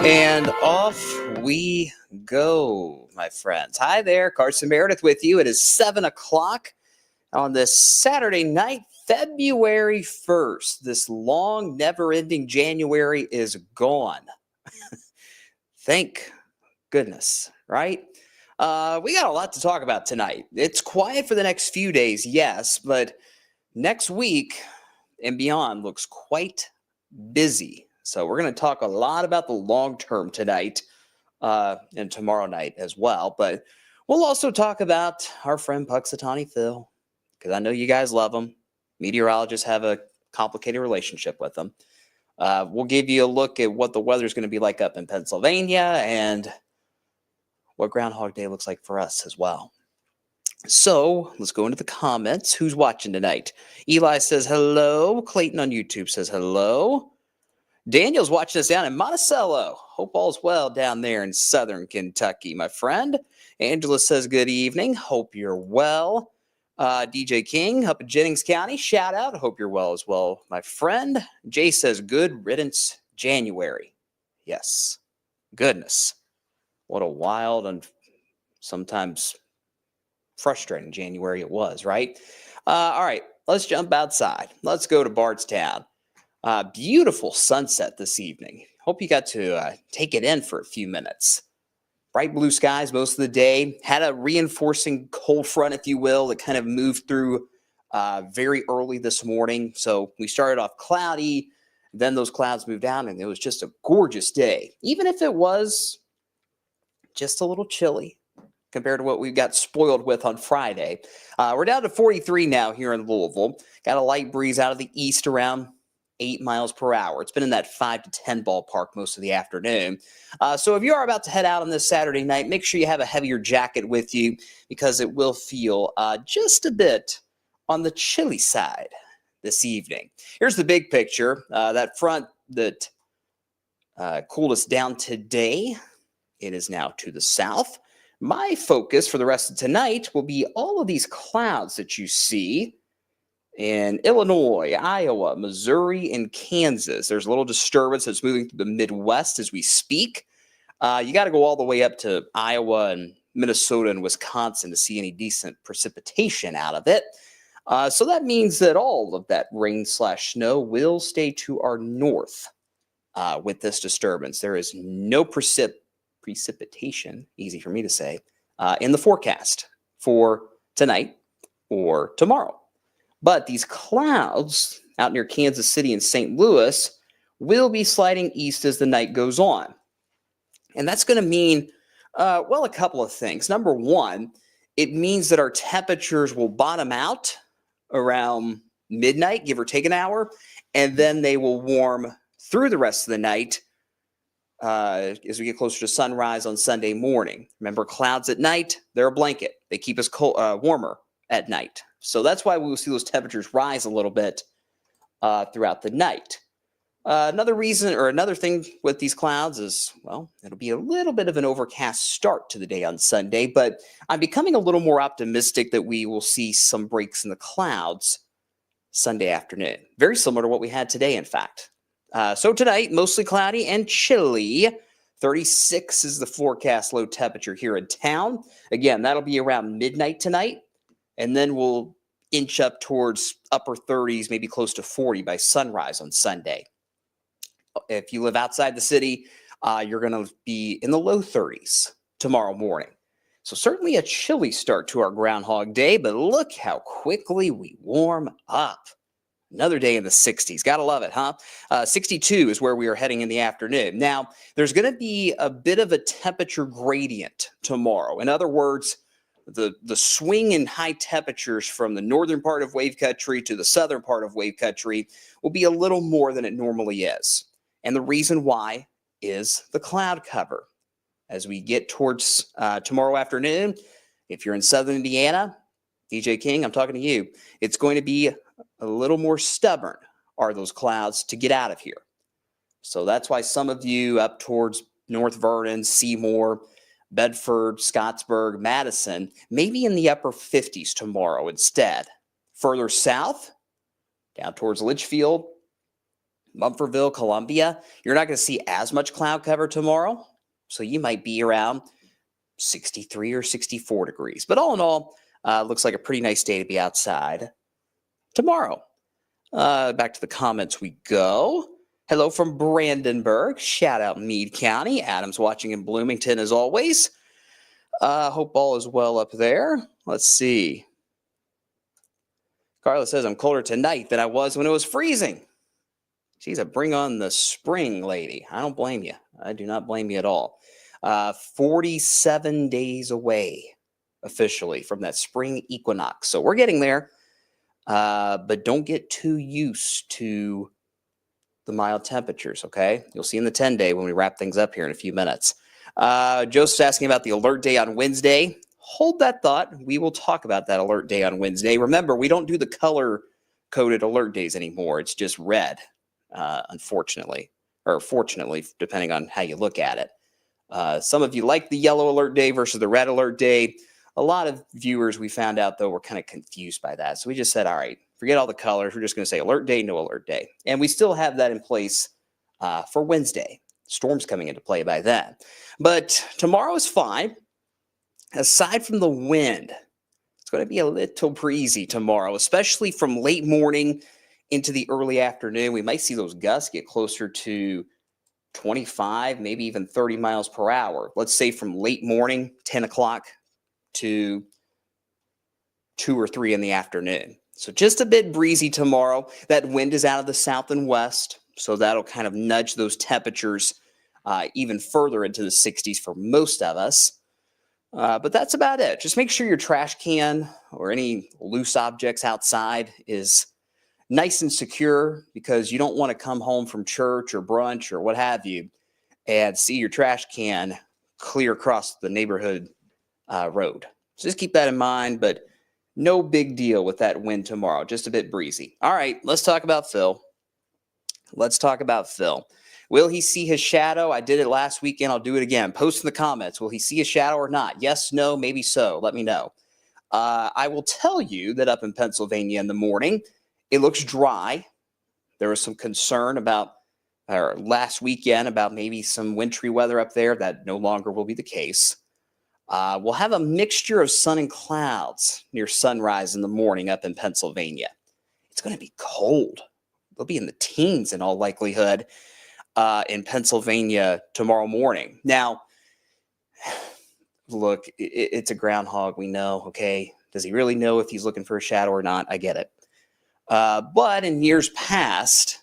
And off we go, my friends. Hi there, Carson Meredith with you. It is 7 o'clock on this Saturday night, February 1st. This long, never-ending January is gone. Thank goodness, right? We got a lot to talk about tonight. It's quiet for the next few days, yes, but next week and beyond looks quite busy. So we're going to talk a lot about the long term tonight and tomorrow night as well. But we'll also talk about our friend Puxatawny Phil, because I know you guys love him. Meteorologists have a complicated relationship with him. We'll give you a look at what the weather's going to be like up in Pennsylvania and what Groundhog Day looks like for us as well. So let's go into the comments. Who's watching tonight? Eli says hello. Clayton on YouTube says hello. Daniel's watching us down in Monticello. Hope all's well down there in southern Kentucky, my friend. Angela says good evening. Hope you're well. DJ King up in Jennings County. Shout out. Hope you're well as well, my friend. Jay says good riddance January. Yes. Goodness. What a wild and sometimes frustrating January it was, right? All right. Let's jump outside. Let's go to Bardstown. Beautiful sunset this evening. Hope you got to take it in for a few minutes. Bright blue skies most of the day. Had a reinforcing cold front, if you will, that kind of moved through very early this morning. So we started off cloudy, then those clouds moved out, and it was just a gorgeous day. Even if it was just a little chilly compared to what we got spoiled with on Friday. We're down to 43 now here in Louisville. Got a light breeze out of the east around 8 miles per hour. It's been in that 5 to 10 ballpark most of the afternoon. So if you are about to head out on this Saturday night, make sure you have a heavier jacket with you because it will feel just a bit on the chilly side this evening. Here's the big picture. That front that cooled us down today, it is now to the south. My focus for the rest of tonight will be all of these clouds that you see in Illinois, Iowa, Missouri, and Kansas. There's a little disturbance that's moving through the Midwest as we speak. You got to go all the way up to Iowa and Minnesota and Wisconsin to see any decent precipitation out of it. So that means that all of that rain/snow will stay to our north with this disturbance. There is no precipitation, easy for me to say, in the forecast for tonight or tomorrow. But these clouds out near Kansas City and St. Louis will be sliding east as the night goes on. And that's going to mean, well, a couple of things. Number one, it means that our temperatures will bottom out around midnight, give or take an hour, and then they will warm through the rest of the night as we get closer to sunrise on Sunday morning. Remember, clouds at night, they're a blanket. They keep us warmer at night. So that's why we will see those temperatures rise a little bit throughout the night. Another reason or another thing with these clouds is, well, it'll be a little bit of an overcast start to the day on Sunday, but I'm becoming a little more optimistic that we will see some breaks in the clouds Sunday afternoon. Very similar to what we had today, in fact. So tonight, mostly cloudy and chilly. 36 is the forecast low temperature here in town. Again, that'll be around midnight tonight, and then we'll inch up towards upper 30s, maybe close to 40 by sunrise on Sunday. If you live outside the city, you're going to be in the low 30s tomorrow morning. So certainly a chilly start to our Groundhog Day, but look how quickly we warm up. Another day in the 60s. Gotta love it, huh? 62 is where we are heading in the afternoon. Now, there's going to be a bit of a temperature gradient tomorrow. In other words, the swing in high temperatures from the northern part of wave country to the southern part of wave country will be a little more than it normally is. And the reason why is the cloud cover. As we get towards tomorrow afternoon, if you're in southern Indiana, DJ King, I'm talking to you, it's going to be a little more stubborn are those clouds to get out of here. So that's why some of you up towards North Vernon, Seymour, Bedford, Scottsburg, Madison, maybe in the upper 50s tomorrow instead. Further south, down towards Litchfield, Mumfordville, Columbia, you're not going to see as much cloud cover tomorrow. So you might be around 63 or 64 degrees. But all in all, looks like a pretty nice day to be outside tomorrow. Back to the comments we go. Hello from Brandenburg. Shout out Meade County. Adam's watching in Bloomington as always. Hope all is well up there. Let's see. Carla says, I'm colder tonight than I was when it was freezing. She's a bring on the spring lady. I don't blame you. I do not blame you at all. 47 days away officially from that spring equinox. So we're getting there. But don't get too used to the mild temperatures, okay? You'll see in the 10-day when we wrap things up here in a few minutes. Joseph's asking about the alert day on Wednesday. Hold that thought. We will talk about that alert day on Wednesday. Remember, we don't do the color-coded alert days anymore. It's just red, unfortunately, or fortunately, depending on how you look at it. Some of you like the yellow alert day versus the red alert day. A lot of viewers, we found out, though, were kind of confused by that. So we just said, all right, forget all the colors. We're just going to say alert day, no alert day. And we still have that in place for Wednesday. Storms coming into play by then. But tomorrow is fine. Aside from the wind, it's going to be a little breezy tomorrow, especially from late morning into the early afternoon. We might see those gusts get closer to 25, maybe even 30 miles per hour. Let's say from late morning, 10 o'clock, to 2 or 3 in the afternoon. So just a bit breezy tomorrow. That wind is out of the south and west, so that'll kind of nudge those temperatures even further into the 60s for most of us. But that's about it. Just make sure your trash can or any loose objects outside is nice and secure, because you don't want to come home from church or brunch or what have you and see your trash can clear across the neighborhood road. So just keep that in mind, but no big deal with that wind tomorrow. Just a bit breezy. All right, let's talk about Phil. Will he see his shadow? I did it last weekend. I'll do it again. Post in the comments. Will he see a shadow or not? Yes, no, maybe so. Let me know. I will tell you that up in Pennsylvania in the morning, it looks dry. There was some concern about last weekend about maybe some wintry weather up there. That no longer will be the case. We'll have a mixture of sun and clouds near sunrise in the morning up in Pennsylvania. It's going to be cold. They'll be in the teens in all likelihood in Pennsylvania tomorrow morning. Now, look, it's a groundhog, we know, okay? Does he really know if he's looking for a shadow or not? I get it. But in years past,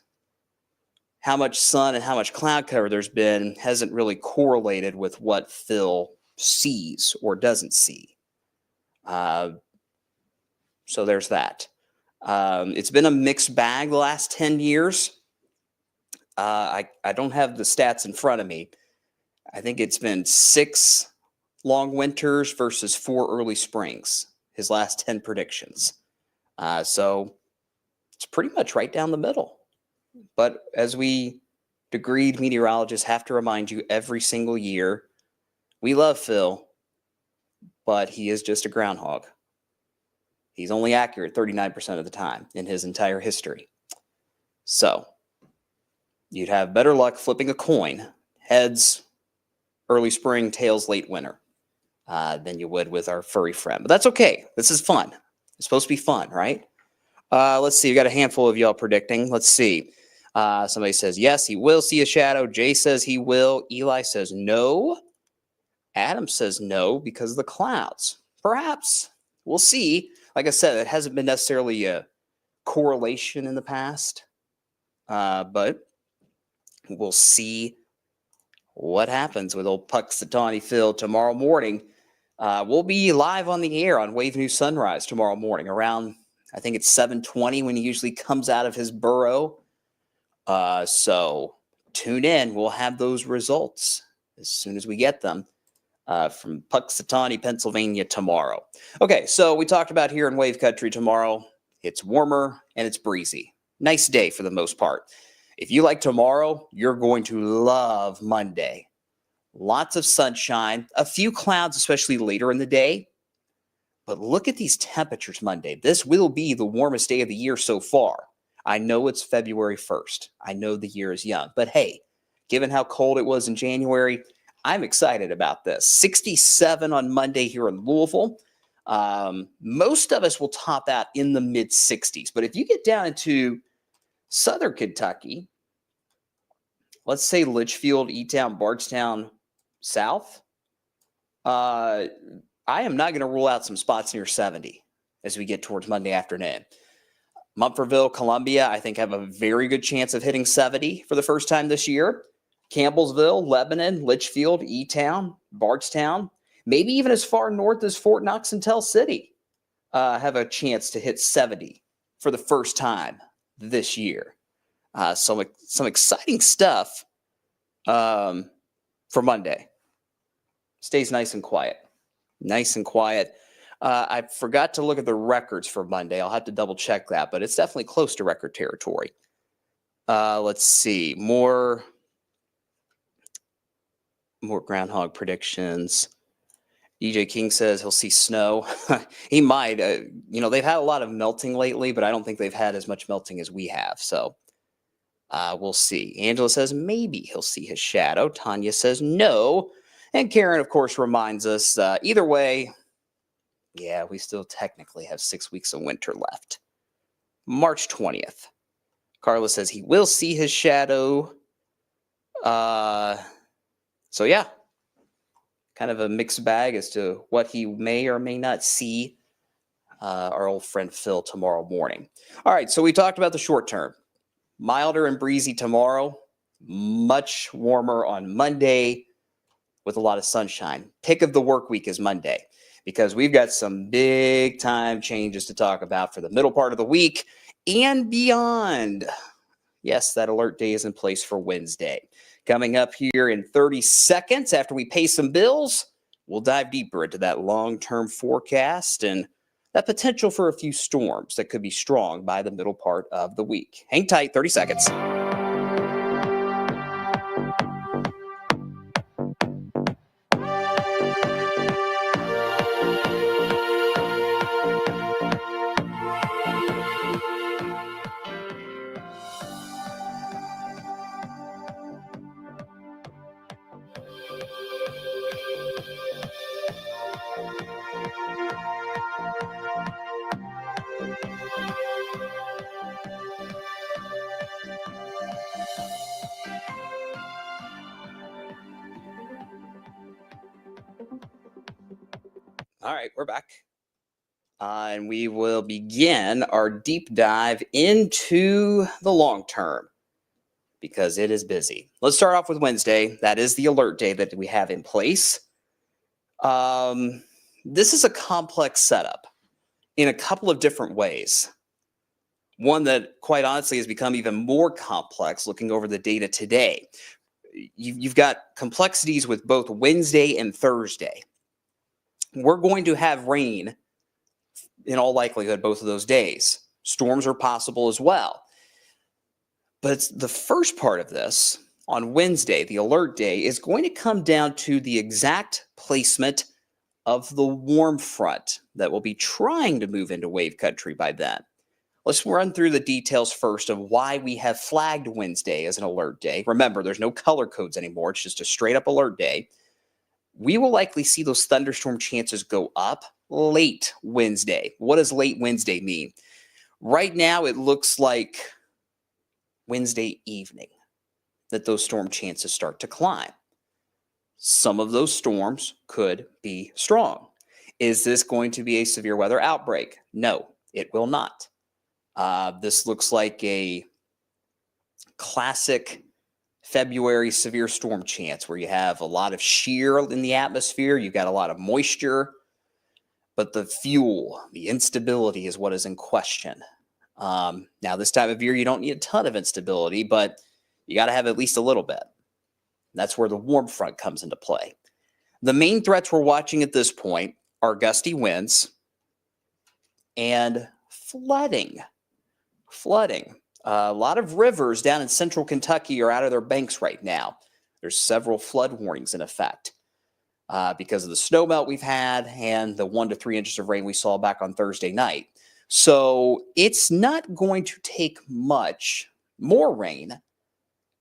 how much sun and how much cloud cover there's been hasn't really correlated with what Phil sees or doesn't see. So there's that. It's been a mixed bag the last 10 years. I don't have the stats in front of me. I think it's been 6 long winters versus 4 early springs, his last 10 predictions. So it's pretty much right down the middle. But as we degreed meteorologists have to remind you every single year, we love Phil, but he is just a groundhog. He's only accurate 39% of the time in his entire history. So you'd have better luck flipping a coin, heads early spring, tails late winter, than you would with our furry friend. But that's okay. This is fun. It's supposed to be fun, right? Let's see. We got a handful of y'all predicting. Let's see. Somebody says, yes, he will see a shadow. Jay says he will. Eli says no. Adam says no because of the clouds. Perhaps. We'll see. Like I said, it hasn't been necessarily a correlation in the past. But we'll see what happens with old Puxatawny Phil tomorrow morning. We'll be live on the air on Wave News Sunrise tomorrow morning around, I think it's 7:20 when he usually comes out of his burrow. So tune in. We'll have those results as soon as we get them from Puxatawny, Pennsylvania tomorrow. Okay, so we talked about here in Wave Country tomorrow. It's warmer and it's breezy. Nice day for the most part. If you like tomorrow, you're going to love Monday. Lots of sunshine, a few clouds, especially later in the day. But look at these temperatures Monday. This will be the warmest day of the year so far. I know it's February 1st. I know the year is young. But hey, given how cold it was in January, I'm excited about this. 67 on Monday here in Louisville. Most of us will top out in the mid-60s. But if you get down into southern Kentucky, let's say Litchfield, E-Town, Bardstown, South, I am not going to rule out some spots near 70 as we get towards Monday afternoon. Mumfordville, Columbia, I think have a very good chance of hitting 70 for the first time this year. Campbellsville, Lebanon, Litchfield, E-Town, Bardstown, maybe even as far north as Fort Knox and Tell City have a chance to hit 70 for the first time this year. Some exciting stuff for Monday. Stays nice and quiet. Nice and quiet. I forgot to look at the records for Monday. I'll have to double check that, but it's definitely close to record territory. Let's see. More groundhog predictions. EJ King says he'll see snow. He might. They've had a lot of melting lately, but I don't think they've had as much melting as we have. So we'll see. Angela says maybe he'll see his shadow. Tanya says no. And Karen, of course, reminds us either way, yeah, we still technically have 6 weeks of winter left. March 20th. Carla says he will see his shadow. So, yeah, kind of a mixed bag as to what he may or may not see our old friend Phil tomorrow morning. All right, so we talked about the short term. Milder and breezy tomorrow, much warmer on Monday with a lot of sunshine. Pick of the work week is Monday because we've got some big time changes to talk about for the middle part of the week and beyond. Yes, that alert day is in place for Wednesday. Coming up here in 30 seconds after we pay some bills, we'll dive deeper into that long-term forecast and that potential for a few storms that could be strong by the middle part of the week. Hang tight, 30 seconds. All right, we're back. And we will begin our deep dive into the long term. because it is busy. Let's start off with Wednesday. That is the alert day that we have in place. This is a complex setup in a couple of different ways. One that, quite honestly, has become even more complex looking over the data today. You've got complexities with both Wednesday and Thursday. We're going to have rain in all likelihood both of those days. Storms are possible as well. But the first part of this, on Wednesday, the alert day, is going to come down to the exact placement of the warm front that will be trying to move into wave country by then. Let's run through the details first of why we have flagged Wednesday as an alert day. Remember, there's no color codes anymore. It's just a straight up alert day. We will likely see those thunderstorm chances go up late Wednesday. What does late Wednesday mean? Right now, it looks like Wednesday evening that those storm chances start to climb. Some of those storms could be strong. Is this going to be a severe weather outbreak? No, it will not. This looks like a classic February severe storm chance where you have a lot of shear in the atmosphere, you've got a lot of moisture, but the fuel, the instability is what is in question. Now, this time of year, you don't need a ton of instability, but you got to have at least a little bit. That's where the warm front comes into play. The main threats we're watching at this point are gusty winds and flooding. A lot of rivers down in central Kentucky are out of their banks right now. There's several flood warnings in effect because of the snow melt we've had and the 1 to 3 inches of rain we saw back on Thursday night. So it's not going to take much more rain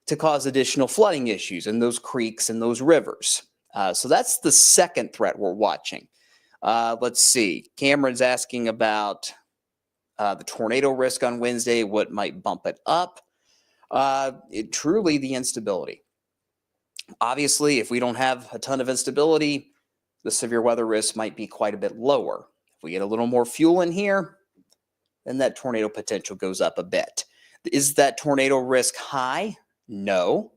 to cause additional flooding issues in those creeks and those rivers. So that's the second threat we're watching. Let's see. Cameron's asking about the tornado risk on Wednesday, what might bump it up. Truly the instability. Obviously, if we don't have a ton of instability, the severe weather risk might be quite a bit lower. If we get a little more fuel in here, then that tornado potential goes up a bit. Is that tornado risk high? No.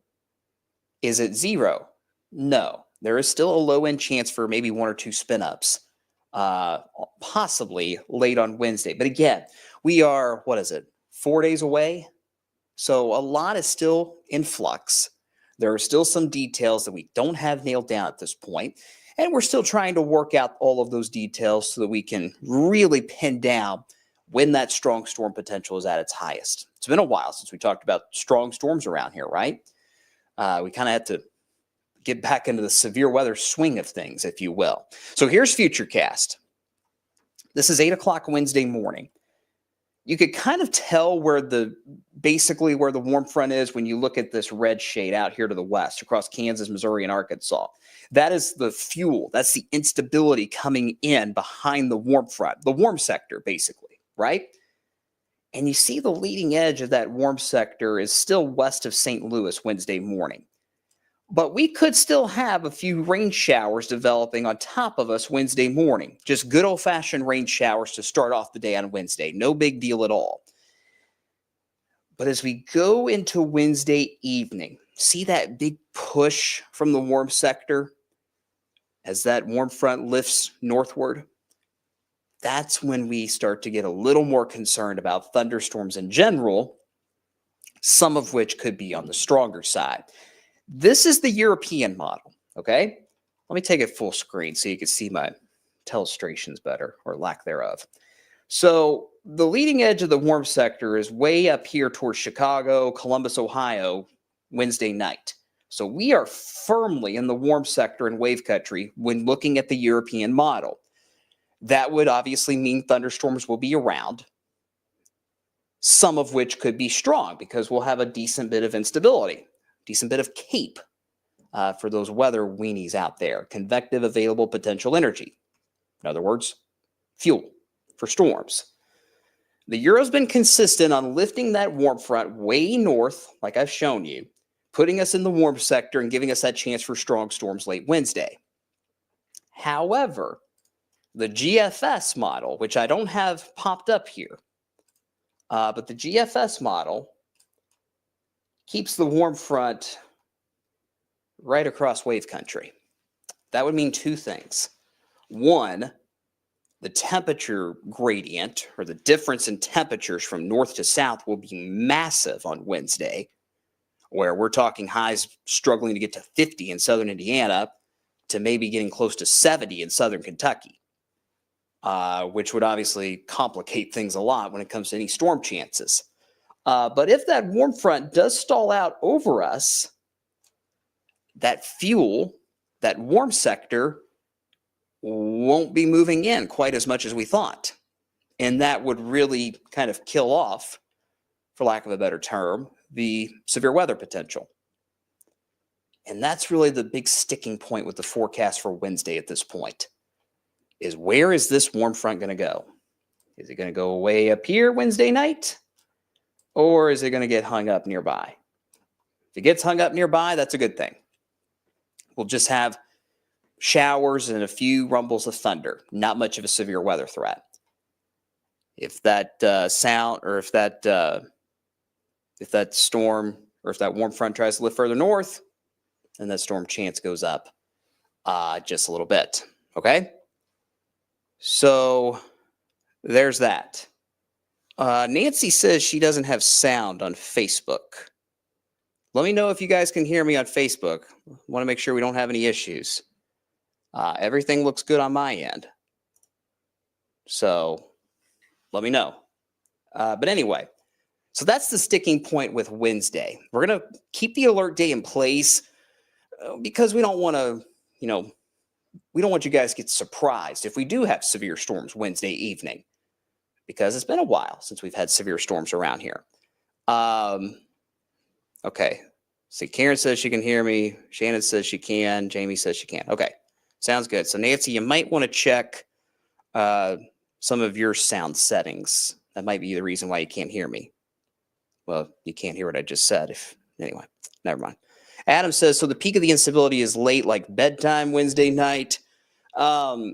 Is it zero? No. There is still a low-end chance for maybe 1 or 2 spin-ups, possibly late on Wednesday. But again, we are, 4 days away? So a lot is still in flux. There are still some details that we don't have nailed down at this point, and we're still trying to work out all of those details so that we can really pin down when that strong storm potential is at its highest. It's been a while since we talked about strong storms around here, right? We kind of had to get back into the severe weather swing of things, if you will. So here's Futurecast. This is 8 o'clock Wednesday morning. You could kind of tell basically where the warm front is when you look at this red shade out here to the west across Kansas, Missouri, and Arkansas. That is the fuel. That's the instability coming in behind the warm front, the warm sector, basically, right? And you see the leading edge of that warm sector is still west of St. Louis Wednesday morning. But we could still have a few rain showers developing on top of us Wednesday morning. Just good old-fashioned rain showers to start off the day on Wednesday. No big deal at all. But as we go into Wednesday evening, see that big push from the warm sector as that warm front lifts northward? That's when we start to get a little more concerned about thunderstorms in general, some of which could be on the stronger side. This is the European model, okay? Let me take it full screen so you can see my illustrations better, or lack thereof. So the leading edge of the warm sector is way up here towards Chicago, Columbus, Ohio, Wednesday night. So we are firmly in the warm sector in wave country when looking at the European model. That would obviously mean thunderstorms will be around, some of which could be strong because we'll have a decent bit of instability, decent bit of CAPE for those weather weenies out there, convective available potential energy. In other words, fuel for storms. The Euro's been consistent on lifting that warm front way north, like I've shown you, putting us in the warm sector and giving us that chance for strong storms late Wednesday. However, the GFS model, which I don't have popped up here, but the GFS model keeps the warm front right across wave country. That would mean two things. One, the temperature gradient, or the difference in temperatures from north to south, will be massive on Wednesday, where we're talking highs struggling to get to 50 in southern Indiana to maybe getting close to 70 in southern Kentucky, which would obviously complicate things a lot when it comes to any storm chances. But if that warm front does stall out over us, that fuel, that warm sector, won't be moving in quite as much as we thought. And that would really kind of kill off, for lack of a better term, the severe weather potential. And that's really the big sticking point with the forecast for Wednesday at this point, is where is this warm front going to go? Is it going to go way up here Wednesday night? Or is it going to get hung up nearby? If it gets hung up nearby, that's a good thing. We'll just have showers and a few rumbles of thunder. Not much of a severe weather threat. If that storm, or if that warm front tries to lift further north, then that storm chance goes up just a little bit. Okay? So there's that. Nancy says she doesn't have sound on Facebook. Let me know if you guys can hear me on Facebook. I want to make sure we don't have any issues. Everything looks good on my end. So let me know. But anyway, so that's the sticking point with Wednesday. We're going to keep the alert day in place because we don't want to, we don't want you guys to get surprised if we do have severe storms Wednesday evening, because it's been a while since we've had severe storms around here. Okay. See, Karen says she can hear me. Shannon says she can. Jamie says she can. Okay. Sounds good. So Nancy, you might want to check some of your sound settings. That might be the reason why you can't hear me. Well, you can't hear what I just said. Anyway, never mind. Adam says, so the peak of the instability is late, like bedtime Wednesday night. I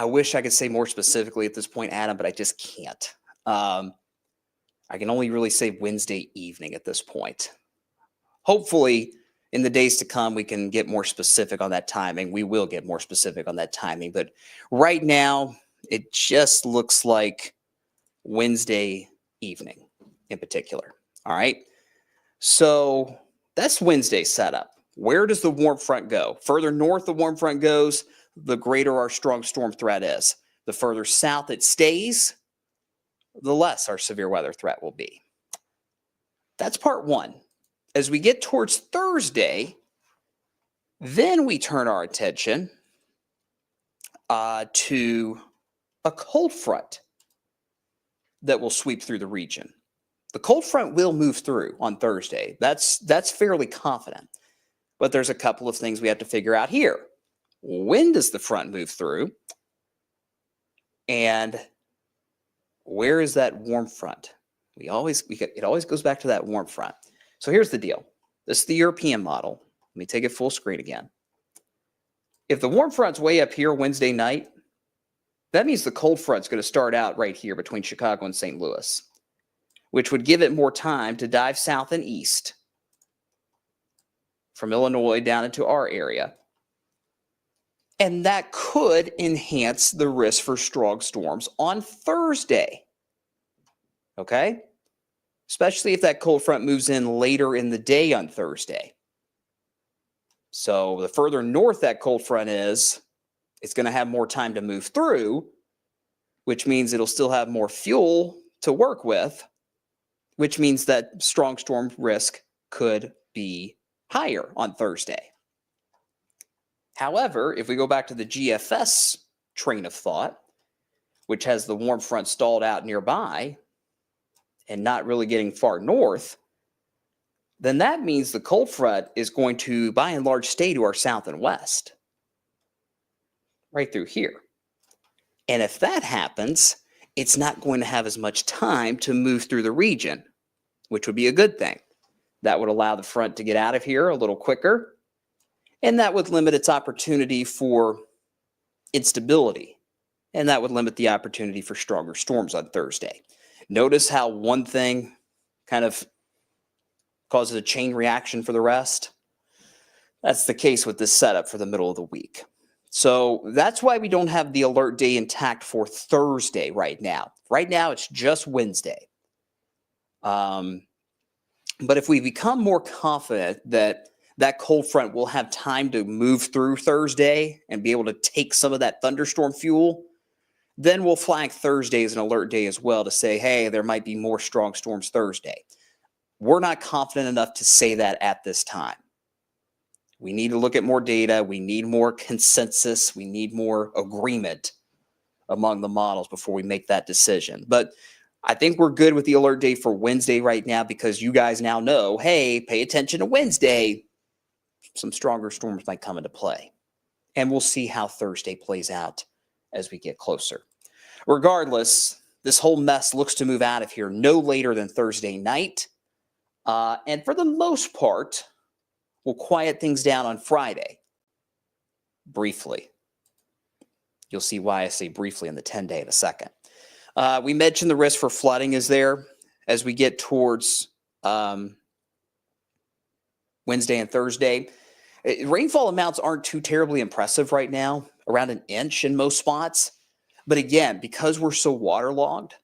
wish I could say more specifically at this point, Adam, but I just can't. I can only really say Wednesday evening at this point. Hopefully, in the days to come, we can get more specific on that timing. We will get more specific on that timing. But right now, it just looks like Wednesday evening in particular. All right. So that's Wednesday's setup. Where does the warm front go? Further north the warm front goes, the greater our strong storm threat is. The further south it stays, the less our severe weather threat will be. That's part one. As we get towards Thursday, then we turn our attention to a cold front that will sweep through the region. The cold front will move through on Thursday. That's fairly confident. But there's a couple of things we have to figure out here. When does the front move through? And where is that warm front? It always goes back to that warm front. So here's the deal. This is the European model. Let me take it full screen again. If the warm front's way up here Wednesday night, that means the cold front's going to start out right here between Chicago and St. Louis, which would give it more time to dive south and east from Illinois down into our area. And that could enhance the risk for strong storms on Thursday. Okay? Especially if that cold front moves in later in the day on Thursday. So the further north that cold front is, it's going to have more time to move through, which means it'll still have more fuel to work with, which means that strong storm risk could be higher on Thursday. However, if we go back to the GFS train of thought, which has the warm front stalled out nearby and not really getting far north, then that means the cold front is going to, by and large, stay to our south and west, right through here. And if that happens, it's not going to have as much time to move through the region, which would be a good thing. That would allow the front to get out of here a little quicker, and that would limit its opportunity for instability, and that would limit the opportunity for stronger storms on Thursday. Notice how one thing kind of causes a chain reaction for the rest. That's the case with this setup for the middle of the week. So that's why we don't have the alert day intact for Thursday right now. Right now, it's just Wednesday. But if we become more confident that that cold front will have time to move through Thursday and be able to take some of that thunderstorm fuel, then we'll flag Thursday as an alert day as well to say, hey, there might be more strong storms Thursday. We're not confident enough to say that at this time. We need to look at more data. We need more consensus. We need more agreement among the models before we make that decision. But I think we're good with the alert day for Wednesday right now because you guys now know, hey, pay attention to Wednesday. Some stronger storms might come into play. And we'll see how Thursday plays out as we get closer. Regardless, this whole mess looks to move out of here no later than Thursday night. And for the most part, we'll quiet things down on Friday. Briefly. You'll see why I say briefly in the 10-day in a second. We mentioned the risk for flooding is there as we get towards Wednesday and Thursday. Rainfall amounts aren't too terribly impressive right now, around an inch in most spots. But again, because we're so waterlogged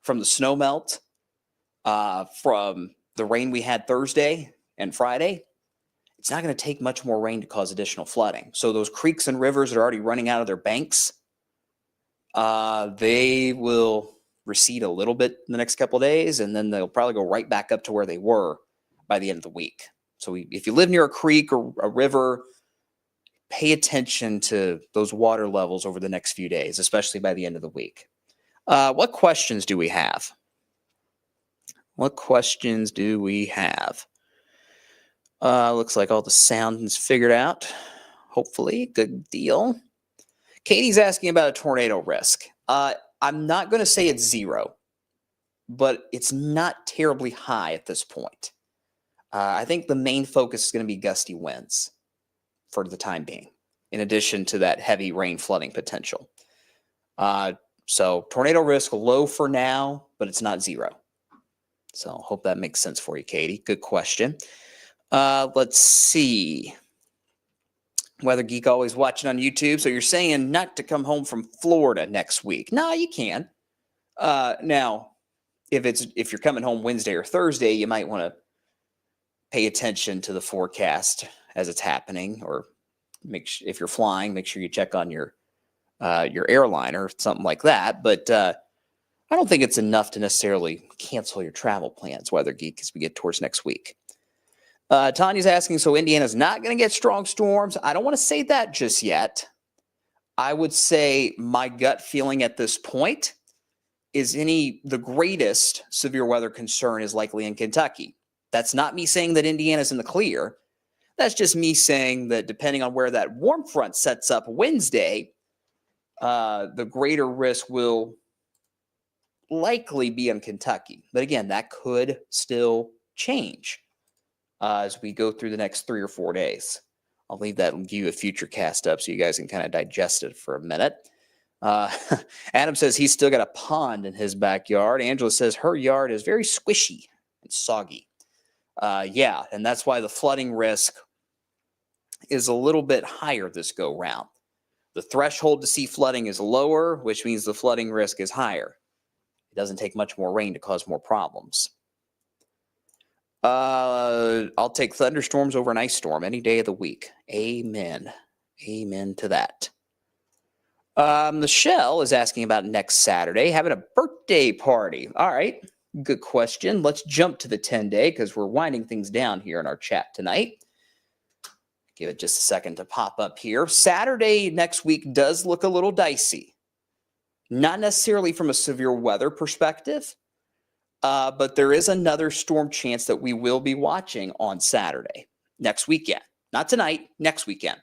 from the snow melt, from the rain we had Thursday and Friday, it's not going to take much more rain to cause additional flooding. So those creeks and rivers that are already running out of their banks, they will recede a little bit in the next couple of days, and then they'll probably go right back up to where they were by the end of the week. So if you live near a creek or a river, pay attention to those water levels over the next few days, especially by the end of the week. What questions do we have? What questions do we have? Looks like all the sound is figured out. Hopefully, good deal. Katie's asking about a tornado risk. I'm not going to say it's zero, but it's not terribly high at this point. I think the main focus is going to be gusty winds for the time being, in addition to that heavy rain flooding potential. So tornado risk low for now, but it's not zero. So hope that makes sense for you, Katie. Good question. Let's see. Weather Geek always watching on YouTube. So you're saying not to come home from Florida next week. No, you can. Now, if you're coming home Wednesday or Thursday, you might want to pay attention to the forecast as it's happening, or if you're flying, make sure you check on your airline or something like that. But I don't think it's enough to necessarily cancel your travel plans, Weather Geek, as we get towards next week. Tanya's asking, so Indiana's not going to get strong storms? I don't want to say that just yet. I would say my gut feeling at this point is the greatest severe weather concern is likely in Kentucky. That's not me saying that Indiana's in the clear. That's just me saying that depending on where that warm front sets up Wednesday, the greater risk will likely be in Kentucky. But again, that could still change as we go through the next 3 or 4 days. I'll leave that and give you a future cast up so you guys can kind of digest it for a minute. Adam says he's still got a pond in his backyard. Angela says her yard is very squishy and soggy. Yeah, and that's why the flooding risk is a little bit higher this go round. The threshold to see flooding is lower, which means the flooding risk is higher. It doesn't take much more rain to cause more problems. I'll take thunderstorms over an ice storm any day of the week. Amen. Amen to that. Michelle is asking about next Saturday, having a birthday party. All right. Good question. Let's jump to the 10-day because we're winding things down here in our chat tonight. Give it just a second to pop up here. Saturday next week does look a little dicey. Not necessarily from a severe weather perspective, but there is another storm chance that we will be watching on Saturday, next weekend. Not tonight, next weekend.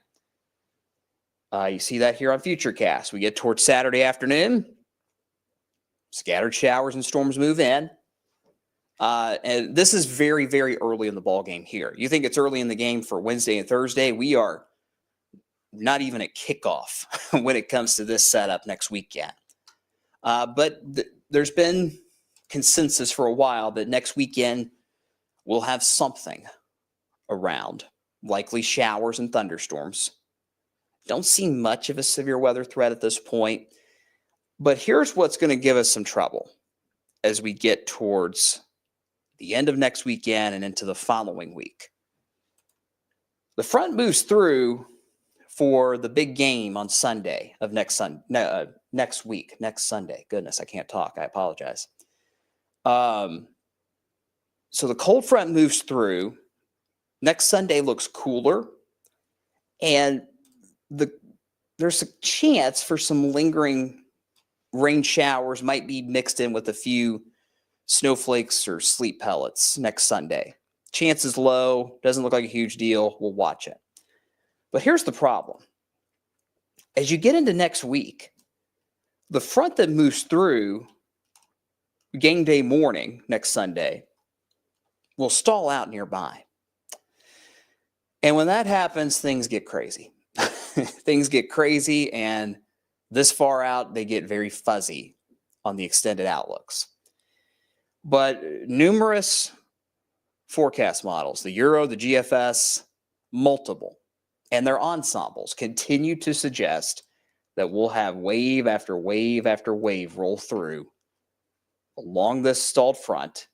You see that here on Futurecast. We get towards Saturday afternoon. Scattered showers and storms move in. And this is very, very early in the ball game here. You think it's early in the game for Wednesday and Thursday? We are not even at kickoff when it comes to this setup next weekend. But there's been consensus for a while that next weekend we'll have something around, likely showers and thunderstorms. Don't see much of a severe weather threat at this point. But here's what's going to give us some trouble as we get towards the end of next weekend and into the following week. The front moves through for the big game on Sunday of next week, next Sunday. Goodness, I can't talk. I apologize. So the cold front moves through. Next Sunday looks cooler, and there's a chance for some lingering rain showers might be mixed in with a few snowflakes or sleet pellets next Sunday. Chance is low, doesn't look like a huge deal. We'll watch it. But here's the problem. As you get into next week, the front that moves through game day morning next Sunday will stall out nearby. And when that happens, things get crazy. Things get crazy, and this far out, they get very fuzzy on the extended outlooks. But numerous forecast models, the Euro, the GFS, multiple, and their ensembles continue to suggest that we'll have wave after wave after wave roll through along this stalled front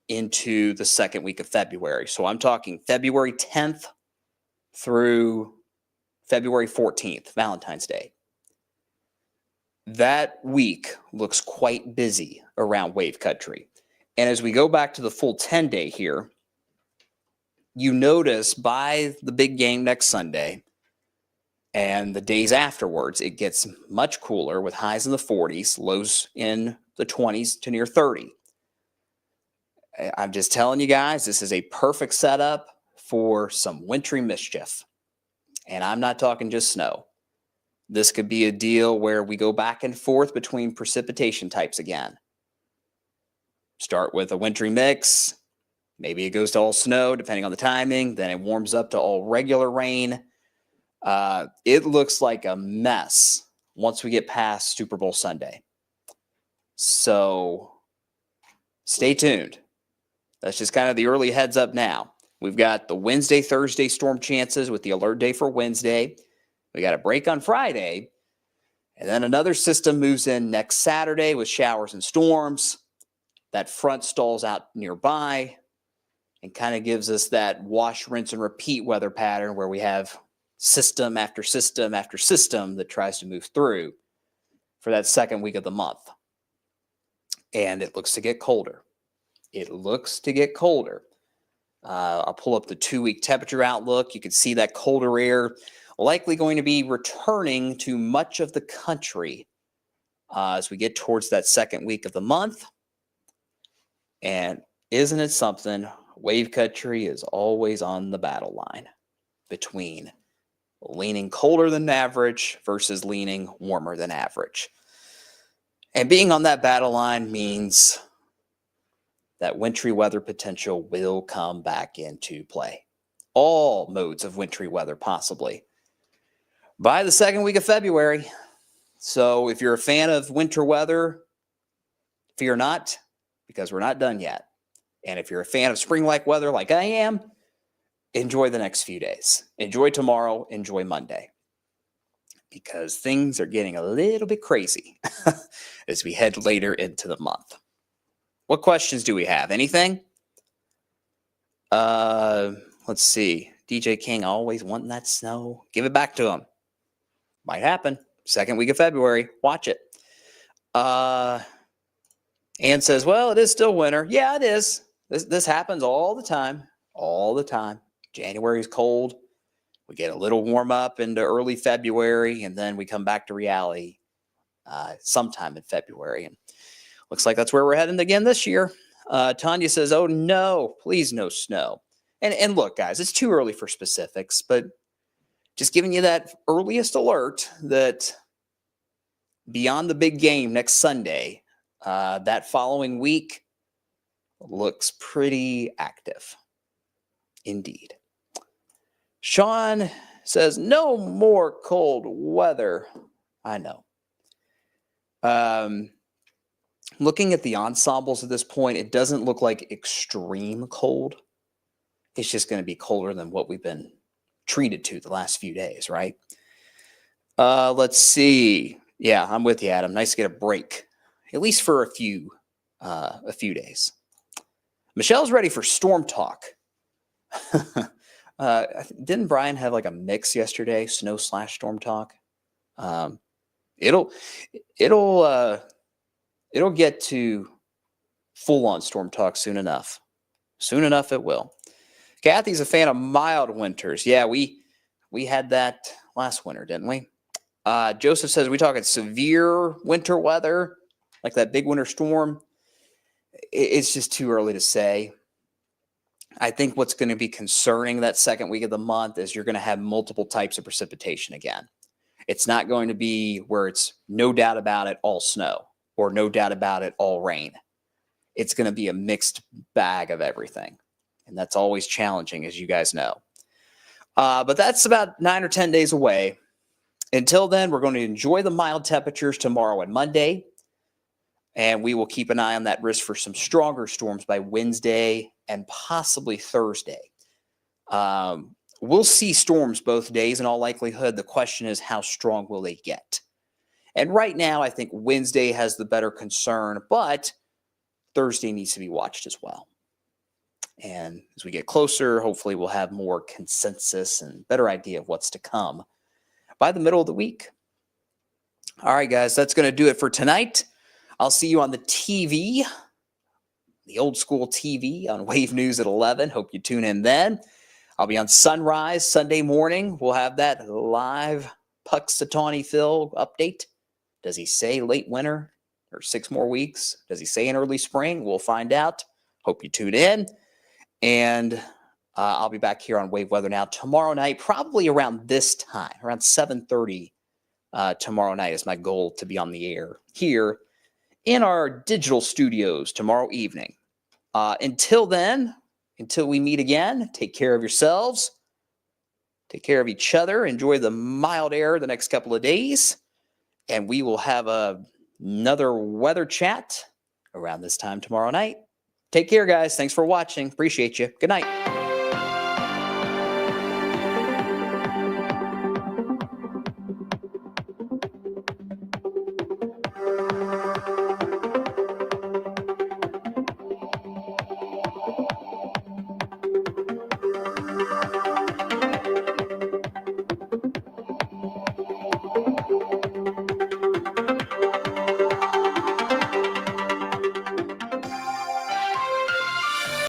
into the second week of February. So I'm talking February 10th through February 14th, Valentine's Day. That week looks quite busy around wave country. And as we go back to the full 10-day here, you notice by the big game next Sunday and the days afterwards, it gets much cooler with highs in the 40s, lows in the 20s to near 30. I'm just telling you guys, this is a perfect setup for some wintry mischief. And I'm not talking just snow. This could be a deal where we go back and forth between precipitation types again. Start with a wintry mix. Maybe it goes to all snow, depending on the timing. Then it warms up to all regular rain. It looks like a mess once we get past Super Bowl Sunday. So stay tuned. That's just kind of the early heads up now. We've got the Wednesday, Thursday storm chances with the alert day for Wednesday. We got a break on Friday. And then another system moves in next Saturday with showers and storms. That front stalls out nearby and kind of gives us that wash, rinse, and repeat weather pattern where we have system after system after system that tries to move through for that second week of the month. And it looks to get colder. It looks to get colder. I'll pull up the 2-week temperature outlook. You can see that colder air likely going to be returning to much of the country as we get towards that second week of the month. And isn't it something? Wave country is always on the battle line between leaning colder than average versus leaning warmer than average. And being on that battle line means that wintry weather potential will come back into play. All modes of wintry weather possibly by the second week of February. So if you're a fan of winter weather, fear not, because we're not done yet. And if you're a fan of spring-like weather like I am, enjoy the next few days. Enjoy tomorrow, enjoy Monday. Because things are getting a little bit crazy as we head later into the month. What questions do we have? Anything? Let's see. DJ King always wanting that snow. Give it back to him. Might happen. Second week of February. Watch it. Ann says, well, it is still winter. Yeah, it is. This happens all the time. All the time. January is cold. We get a little warm up into early February, and then we come back to reality sometime in February. And looks like that's where we're heading again this year. Tanya says, oh, no, please no snow. And look, guys, it's too early for specifics, but just giving you that earliest alert that beyond the big game next Sunday, that following week looks pretty active. Indeed. Sean says, no more cold weather. I know. looking at the ensembles at this point, it doesn't look like extreme cold. It's just going to be colder than what we've been treated to the last few days, right? Let's see. Yeah, I'm with you, Adam. Nice to get a break, at least for a few days. Michelle's ready for storm talk. Didn't Brian have like a mix yesterday? Snow/storm talk. It'll get to full on storm talk soon enough. Soon enough, it will. Kathy's a fan of mild winters. Yeah, we had that last winter, didn't we? Joseph says, we talking severe winter weather, like that big winter storm? It's just too early to say. I think what's going to be concerning that second week of the month is you're going to have multiple types of precipitation again. It's not going to be where it's no doubt about it all snow or no doubt about it all rain. It's going to be a mixed bag of everything. And that's always challenging, as you guys know. But that's about 9 or 10 days away. Until then, we're going to enjoy the mild temperatures tomorrow and Monday. And we will keep an eye on that risk for some stronger storms by Wednesday and possibly Thursday. We'll see storms both days in all likelihood. The question is, how strong will they get? And right now, I think Wednesday has the better concern, but Thursday needs to be watched as well. And as we get closer, hopefully we'll have more consensus and better idea of what's to come by the middle of the week. All right, guys, that's going to do it for tonight. I'll see you on the TV, the old school TV on Wave News at 11. Hope you tune in then. I'll be on Sunrise Sunday morning. We'll have that live Puxatawny Phil update. Does he say late winter or 6 more weeks? Does he say in early spring? We'll find out. Hope you tune in. And I'll be back here on Wave Weather Now tomorrow night, probably around this time, around 7:30 tomorrow night is my goal to be on the air here in our digital studios tomorrow evening. Until then, until we meet again, take care of yourselves. Take care of each other. Enjoy the mild air the next couple of days. And we will have another weather chat around this time tomorrow night. Take care, guys. Thanks for watching. Appreciate you. Good night.